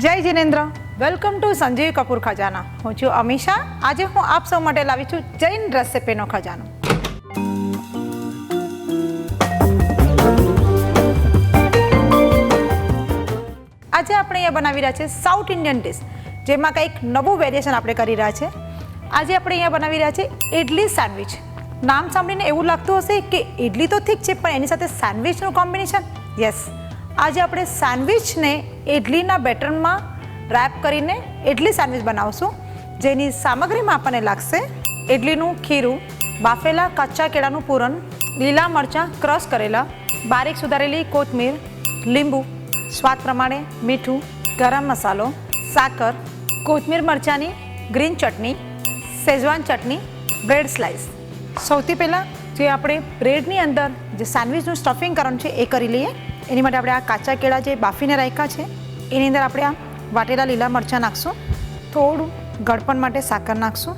જય Jinendra, welcome to Sanjeev Kapoor ખજાના. હું છું અમીષા. આજે હું આપ સૌ માટે લાવી છું જૈન રેસિપીનો ખજાનો. આજે આપણે અહીંયા બનાવી રહ્યા છે સાઉથ ઇન્ડિયન ડિશ, જેમાં કંઈક નવું વેરિએશન આપણે કરી રહ્યા છે. આજે આપણે અહીંયા બનાવી રહ્યા છે ઇડલી સેન્ડવિચ. નામ સાંભળીને એવું લાગતું હશે કે ઇડલી તો ઠીક છે, પણ એની સાથે સેન્ડવિચનું કોમ્બિનેશન. યસ, આજે આપણે સેન્ડવિચને ઇડલીના બેટરમાં રેપ કરીને ઇડલી સેન્ડવિચ બનાવશું, જેની સામગ્રીમાં આપણને લાગશે ઇડલીનું ખીરું, બાફેલા કચ્ચા કેળાનું પૂરણ, લીલા મરચાં ક્રશ કરેલા, બારીક સુધારેલી કોથમીર, લીંબુ, સ્વાદ પ્રમાણે મીઠું, ગરમ મસાલો, સાકર, કોથમીર મરચાંની ગ્રીન ચટણી, શેઝવાન ચટણી, બ્રેડ સ્લાઇસ. સૌથી પહેલાં જે આપણે બ્રેડની અંદર જે સેન્ડવિચનું સ્ટફિંગ કરવાનું છે એ કરી લઈએ. એની માટે આપણે આ કાચા કેળા જે બાફીને રાખ્યા છે એની અંદર આપણે આ વાટેલા લીલા મરચાં નાખશું, થોડું ગળપણ માટે સાકર નાખશું,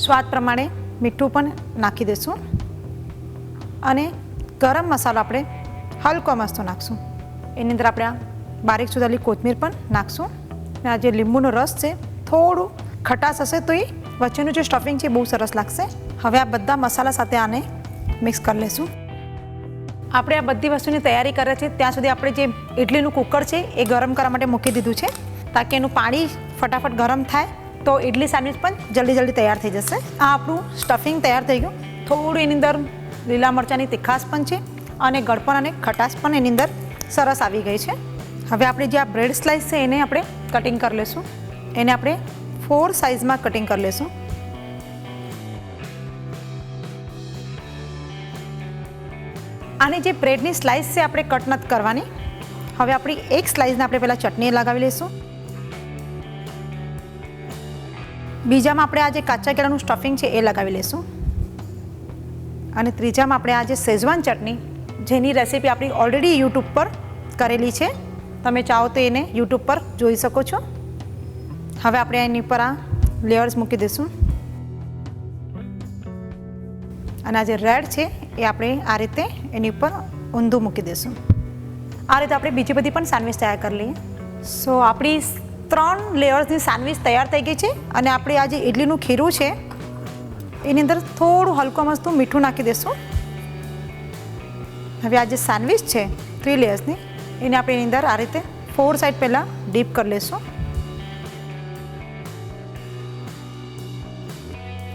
સ્વાદ પ્રમાણે મીઠું પણ નાખી દઈશું અને ગરમ મસાલો આપણે હલકો મસ્તો નાખશું. એની અંદર આપણે આ બારીક સુધારેલી કોથમીર પણ નાખશું. અને આ જે લીંબુનો રસ છે, થોડું ખટાશ હશે તો એ વચ્ચેનું જે સ્ટફિંગ છે બહુ સરસ લાગશે. હવે આ બધા મસાલા સાથે આને મિક્સ કરી લઈશું. આપણે આ બધી વસ્તુની તૈયારી કરે છે ત્યાં સુધી આપણે જે ઇડલીનું કુકર છે એ ગરમ કરવા માટે મૂકી દીધું છે, તાકી એનું પાણી ફટાફટ ગરમ થાય તો ઇડલી સેન્ડવિચ પણ જલ્દી તૈયાર થઈ જશે. આ આપણું સ્ટફિંગ તૈયાર થઈ ગયું. થોડું એની અંદર લીલા મરચાંની તીખાશ પણ છે અને ગળપણ અને ખટાશ પણ એની અંદર સરસ આવી ગઈ છે. હવે આપણે જે આ બ્રેડ સ્લાઇસ છે એને આપણે કટિંગ કરી લઈશું. એને આપણે 4 સાઇઝમાં કટિંગ કરી લઈશું. આની જે બ્રેડની સ્લાઇસ છે આપણે કટ નથી કરવાની. હવે આપણી એક સ્લાઇસને આપણે પહેલાં ચટણી લગાવી લઈશું. બીજામાં આપણે આ જે કાચા કેળાનું સ્ટફિંગ છે એ લગાવી લઈશું. અને ત્રીજામાં આપણે આ જે શેઝવાન ચટણી, જેની રેસીપી આપણી ઓલરેડી યુટ્યુબ પર કરેલી છે, તમે ચાહો તો એને યુટ્યુબ પર જોઈ શકો છો. હવે આપણે એની ઉપર આ લેયર્સ મૂકી દઈશું. અને આ જે રેડ છે એ આપણે આ રીતે એની ઉપર ઊંધું મૂકી દઈશું. આ રીતે આપણે બીજી બધી પણ સેન્ડવિચ તૈયાર કરી લઈએ. સો આપણી 3 લેયર્સની સેન્ડવિચ તૈયાર થઈ ગઈ છે. અને આપણે આ જે ઇડલીનું ખીરું છે એની અંદર થોડું હલકું મસ્તું મીઠું નાખી દઈશું. હવે આ જે સેન્ડવિચ છે 3 લેયર્સની, એને આપણે એની અંદર આ રીતે 4 સાઈડ પહેલાં ડીપ કરી લઈશું.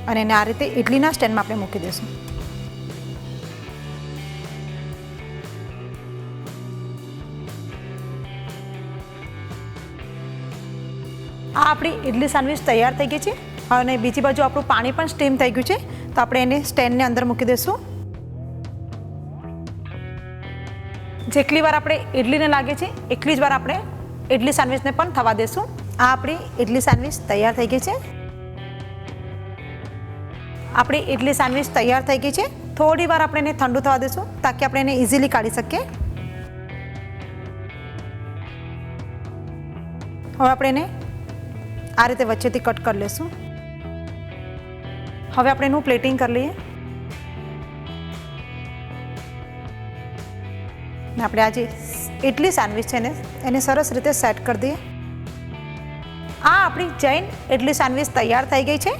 અને એને આ રીતે ઇડલીના સ્ટેન્ડમાં આપણે મૂકી દઈશું. આ આપણી ઇડલી સેન્ડવિચ તૈયાર થઈ ગઈ છે. અને બીજી બાજુ આપણું પાણી પણ સ્ટીમ થઈ ગયું છે, તો આપણે એને સ્ટેન્ડને અંદર મૂકી દઈશું. જેટલી વાર આપણે ઇડલીને લાગે છે એટલી જ વાર આપણે ઇડલી સેન્ડવિચને પણ થવા દઈશું. આ આપણી ઇડલી સેન્ડવિચ તૈયાર થઈ ગઈ છે. આપણી ઇડલી સેન્ડવિચ તૈયાર થઈ ગઈ છે. થોડી વાર આપણે એને ઠંડુ થવા દઈશું, તાકી આપણે એને ઇઝીલી કાઢી શકીએ. હવે આપણે એને આ રીતે વચ્ચેથી કટ કરી લઈશું. હવે આપણે એનું પ્લેટિંગ કરી લઈએ. ને આપણે આ જે ઇડલી સેન્ડવિચ છે ને એને સરસ રીતે સેટ કરી દઈએ. આ આપણી જૈન ઇડલી સેન્ડવિચ તૈયાર થઈ ગઈ છે.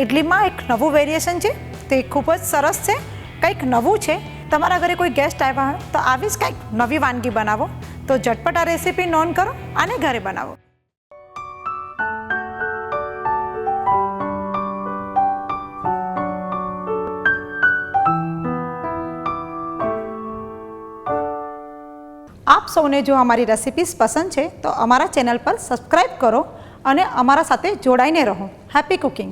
ઇડલીમાં એક નવું વેરિએશન છે, તે ખૂબ જ સરસ છે, કંઈક નવું છે. તમારા ઘરે કોઈ ગેસ્ટ આવ્યા હોય તો આવી જ કંઈક નવી વાનગી બનાવો. તો ઝટપટ આ રેસીપી નોંધ કરો અને ઘરે બનાવો. આપ સૌને જો અમારી રેસિપીઝ પસંદ છે તો અમારા ચેનલ પર સબસ્ક્રાઈબ કરો અને અમારા સાથે જોડાઈને રહો. Happy cooking.